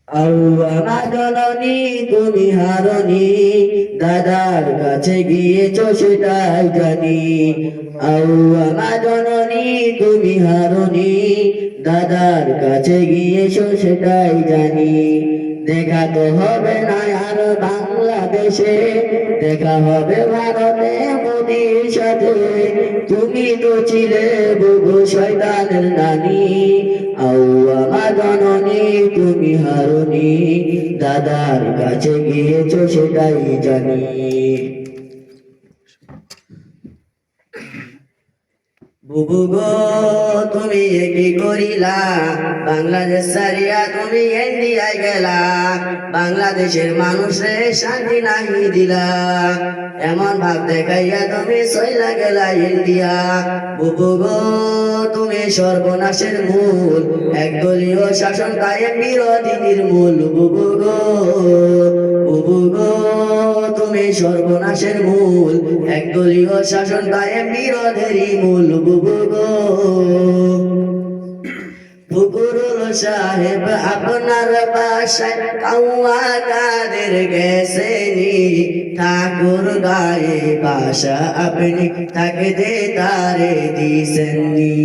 আল্লাহ জননী তুমি হারনি, দাদার কাছে গিয়েছো সেটাই জানি। আল্লাহ জননী তুমি হারনি, দাদার কাছে গিয়েছো সেটাই জানি। দেখা তো হবে না আর বাংলাদেশে, দেখা হবে ভারতে মোদির সাথে। তুমি তো ছিলে বুবু শয়তানের নানি, আল্লাহ জননী তুমি হারনি, দাদার কাছে গিয়েছো সেটাই জানি। বুবু গো তুমি কি করিলা, বাংলাদেশ সারিয়া তুমি ইন্ডিয়ায় গেলা। বাংলাদেশের মানুষে শান্তি নাহি দিলা, এমন ভাব দেখাইয়া তুমি চইলা গেলা ইন্ডিয়া। বুবু গো তুমি সর্বনাশের মূল, একদলীয় শাসন কায়েম বিরোধী নির্মূল। বুবু গো, বুবু গো তুমি সর্বনাশের মূল, একদলীয় শাসন কায়েম বিরোধেরই মূল। বুবু গো ফখরুল সাহেব আপনার বাসায় কাউয়া কাদের গেছেনি, ঠাকুর গায়ে বাসা আপনি থাকতে তারে দিছেননি।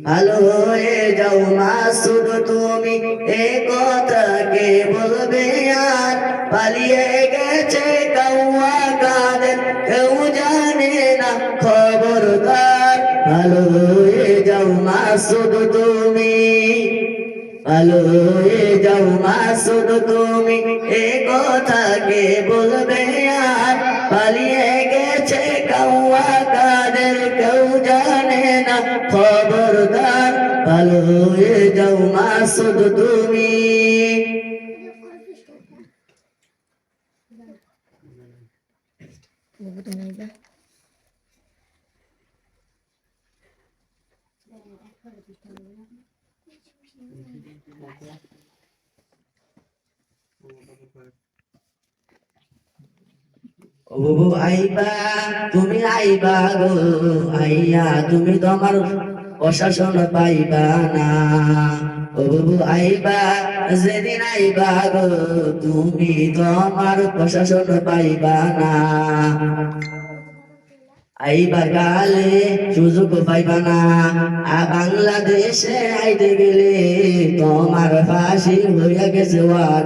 ভালো হয়ে যাও মাসুদ তুমি এ কথা কে বলবে আর, পালিয়ে গেছে কাউয়া কাদের কেউ জানে না খবরদার। ভালো হয়ে যাও মাসুদ তুমি, ভালো হয়ে যাও মাসুদ তুমি এ কথা কে বলবে আর, পালিয়ে গেছে কাউয়া কাদের কেউ জানে না খবরদার। ভালো হয়ে যাও মাসুদ তুমি। ও বুবু আইবা তুমি আইবা গো, আইয়া তুমি তোমার প্রশাসন পাইবা না। ও বুবু আইবা যেদিন আইবা গো, তুমি তোমার প্রশাসন পাইবা না। আইবার গালে সুযোগ পাইবা না, বাংলাদেশে আইতে গেলে তোমার ফাঁসি হইয়া গেছে ওয়ার।